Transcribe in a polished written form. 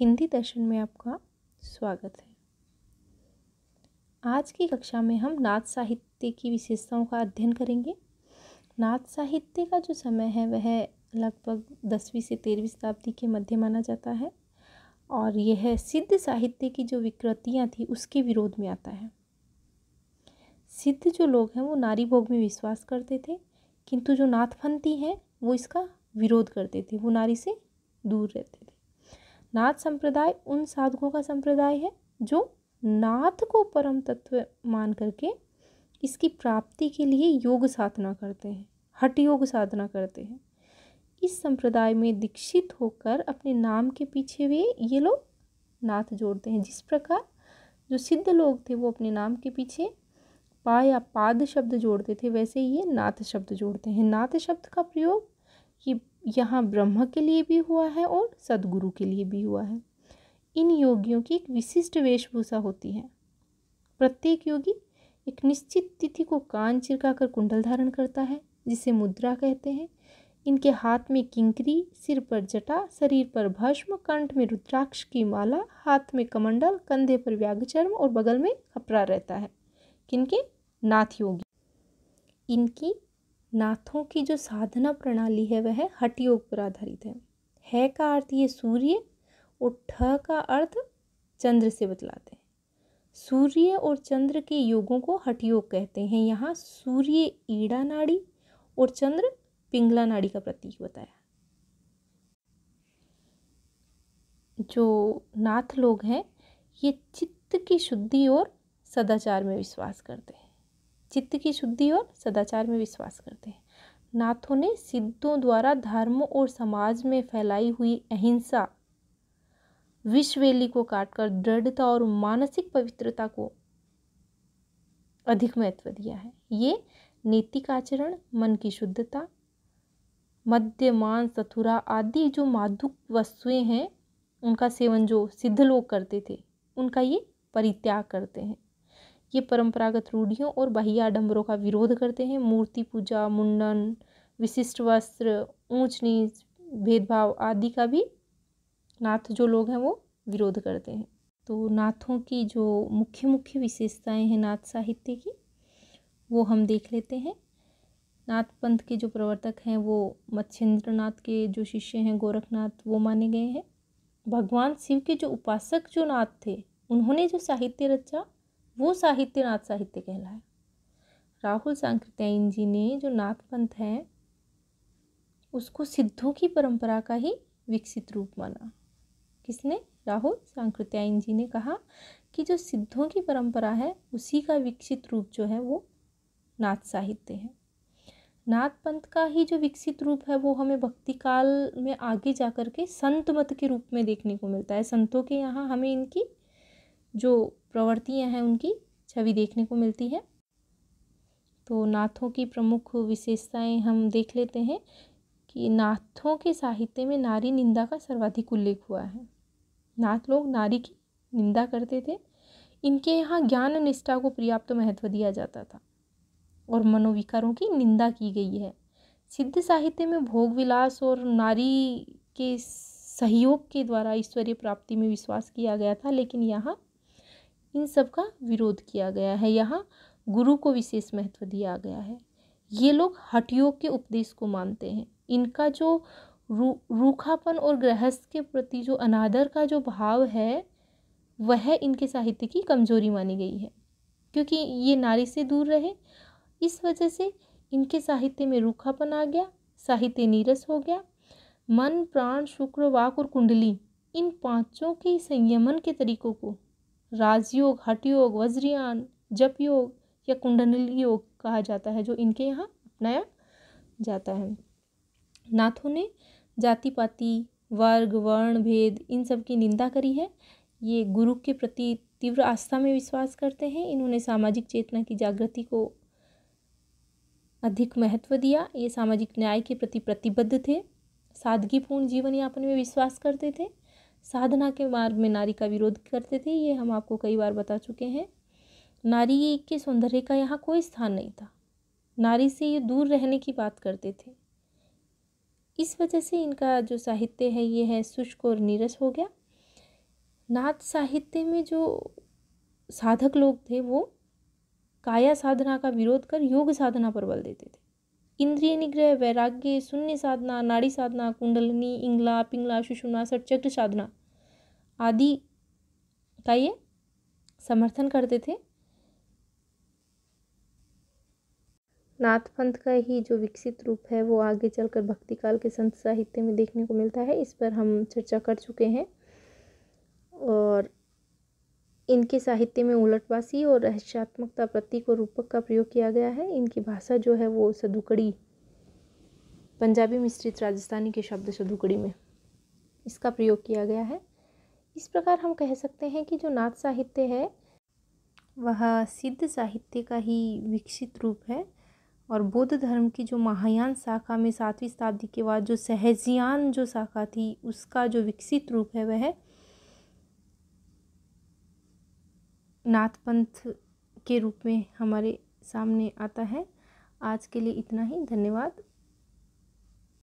हिंदी दर्शन में आपका स्वागत है। आज की कक्षा में हम नाथ साहित्य की विशेषताओं का अध्ययन करेंगे। नाथ साहित्य का जो समय है वह लगभग 10वीं से 13वीं शताब्दी के मध्य माना जाता है और यह सिद्ध साहित्य की जो विकृतियाँ थी उसके विरोध में आता है। सिद्ध जो लोग हैं वो नारी भोग में विश्वास करते थे, किंतु जो नाथपंथी हैं वो इसका विरोध करते थे, वो नारी से दूर रहते थे। नाथ संप्रदाय उन साधकों का संप्रदाय है जो नाथ को परम तत्व मान करके इसकी प्राप्ति के लिए योग साधना करते हैं, हठ योग साधना करते हैं। इस संप्रदाय में दीक्षित होकर अपने नाम के पीछे वे ये लोग नाथ जोड़ते हैं। जिस प्रकार जो सिद्ध लोग थे वो अपने नाम के पीछे पा या पाद शब्द जोड़ते थे, वैसे ही ये नाथ शब्द जोड़ते हैं। नाथ शब्द का प्रयोग ये यहाँ ब्रह्म के लिए भी हुआ है और सद्गुरु के लिए भी हुआ है। इन योगियों की एक विशिष्ट वेशभूषा होती है। प्रत्येक योगी एक निश्चित तिथि को कान चिरकाकर कुंडल धारण करता है, जिसे मुद्रा कहते हैं। इनके हाथ में किंकरी, सिर पर जटा, शरीर पर भस्म, कंठ में रुद्राक्ष की माला, हाथ में कमंडल, कंधे पर व्याघ्रचर्म और बगल में खपरा रहता है। किनके? नाथ योगी। इनकी नाथों की जो साधना प्रणाली है वह हठ योग पर आधारित है का अर्थ ये सूर्य और ठ का अर्थ चंद्र से बतलाते हैं। सूर्य और चंद्र के योगों को हठ योग कहते हैं। यहाँ सूर्य ईड़ा नाड़ी और चंद्र पिंगला नाड़ी का प्रतीक बताया। जो नाथ लोग हैं ये चित्त की शुद्धि और सदाचार में विश्वास करते हैं। चित्त की शुद्धि और सदाचार में विश्वास करते हैं। नाथों ने सिद्धों द्वारा धर्म और समाज में फैलाई हुई अहिंसा, विषवेली को काटकर दृढ़ता और मानसिक पवित्रता को अधिक महत्व दिया है। ये नैतिक आचरण, मन की शुद्धता, मद्य, मांस, मथुरा आदि जो मादक वस्तुएं हैं उनका सेवन जो सिद्ध लोग करते थे उनका ये परित्याग करते हैं। ये परंपरागत रूढ़ियों और बाह्य आडंबरों का विरोध करते हैं। मूर्ति पूजा, मुंडन, विशिष्ट वस्त्र, ऊंच नीच, भेदभाव आदि का भी नाथ जो लोग हैं वो विरोध करते हैं। तो नाथों की जो मुख्य मुख्य विशेषताएं हैं नाथ साहित्य की वो हम देख लेते हैं। नाथ पंथ के जो प्रवर्तक हैं वो मत्स्येंद्र नाथ के जो शिष्य हैं गोरखनाथ वो माने गए हैं। भगवान शिव के जो उपासक जो नाथ थे उन्होंने जो साहित्य रचा वो साहित्य नाथ साहित्य कहलाया। राहुल सांकृत्यायन जी ने जो नाथ पंथ है उसको सिद्धों की परंपरा का ही विकसित रूप माना। किसने? राहुल सांकृत्यायन जी ने कहा कि जो सिद्धों की परंपरा है उसी का विकसित रूप जो है वो नाथ साहित्य है। नाथ पंथ का ही जो विकसित रूप है वो हमें भक्ति काल में आगे जाकर के संत मत के रूप में देखने को मिलता है। संतों के यहाँ हमें इनकी जो प्रवृत्तियाँ हैं उनकी छवि देखने को मिलती है। तो नाथों की प्रमुख विशेषताएं हम देख लेते हैं कि नाथों के साहित्य में नारी निंदा का सर्वाधिक उल्लेख हुआ है। नाथ लोग नारी की निंदा करते थे। इनके यहाँ ज्ञान निष्ठा को पर्याप्त महत्व दिया जाता था और मनोविकारों की निंदा की गई है। सिद्ध साहित्य में भोग विलास और नारी के सहयोग के द्वारा ईश्वरीय प्राप्ति में विश्वास किया गया था, लेकिन यहाँ इन सब का विरोध किया गया है। यहाँ गुरु को विशेष महत्व दिया गया है। ये लोग हठ योग के उपदेश को मानते हैं। इनका जो रूखापन और गृहस्थ के प्रति जो अनादर का जो भाव है वह इनके साहित्य की कमजोरी मानी गई है, क्योंकि ये नारी से दूर रहे। इस वजह से इनके साहित्य में रूखापन आ गया, साहित्य नीरस हो गया। मन, प्राण, शुक्र, वाक और कुंडली इन पांचों के संयमन के तरीकों को राजयोग, हठ योग, वज्रयान, जप योग या कुंडली योग कहा जाता है, जो इनके यहाँ अपनाया जाता है। नाथों ने जाति पाति, वर्ग, वर्ण भेद इन सब की निंदा करी है। ये गुरु के प्रति तीव्र आस्था में विश्वास करते हैं। इन्होंने सामाजिक चेतना की जागृति को अधिक महत्व दिया। ये सामाजिक न्याय के प्रति प्रतिबद्ध थे। सादगीपूर्ण जीवन यापन में विश्वास करते थे। साधना के मार्ग में नारी का विरोध करते थे। ये हम आपको कई बार बता चुके हैं। नारी के सौंदर्य का यहाँ कोई स्थान नहीं था। नारी से ये दूर रहने की बात करते थे। इस वजह से इनका जो साहित्य है ये है शुष्क और नीरस हो गया। नाथ साहित्य में जो साधक लोग थे वो काया साधना का विरोध कर योग साधना पर बल देते थे। इंद्रिय निग्रह, वैराग्य, शून्य साधना, नाड़ी साधना, कुंडलिनी, इंगला, पिंगला, सुषुम्ना, षटचक्र साधना आदि का ये समर्थन करते थे। नाथ पंथ का ही जो विकसित रूप है वो आगे चलकर भक्ति काल के संत साहित्य में देखने को मिलता है। इस पर हम चर्चा कर चुके हैं और इनके साहित्य में उलटवासी और रहस्यात्मकता, प्रतीक और रूपक का प्रयोग किया गया है। इनकी भाषा जो है वो सदुकड़ी, पंजाबी मिश्रित राजस्थानी के शब्द सदुकड़ी में इसका प्रयोग किया गया है। इस प्रकार हम कह सकते हैं कि जो नाथ साहित्य है वह सिद्ध साहित्य का ही विकसित रूप है और बौद्ध धर्म की जो महायान शाखा में 7वीं शताब्दी के बाद जो सहजियान जो शाखा थी उसका जो विकसित रूप है वह नाथ पंथ के रूप में हमारे सामने आता है। आज के लिए इतना ही। धन्यवाद।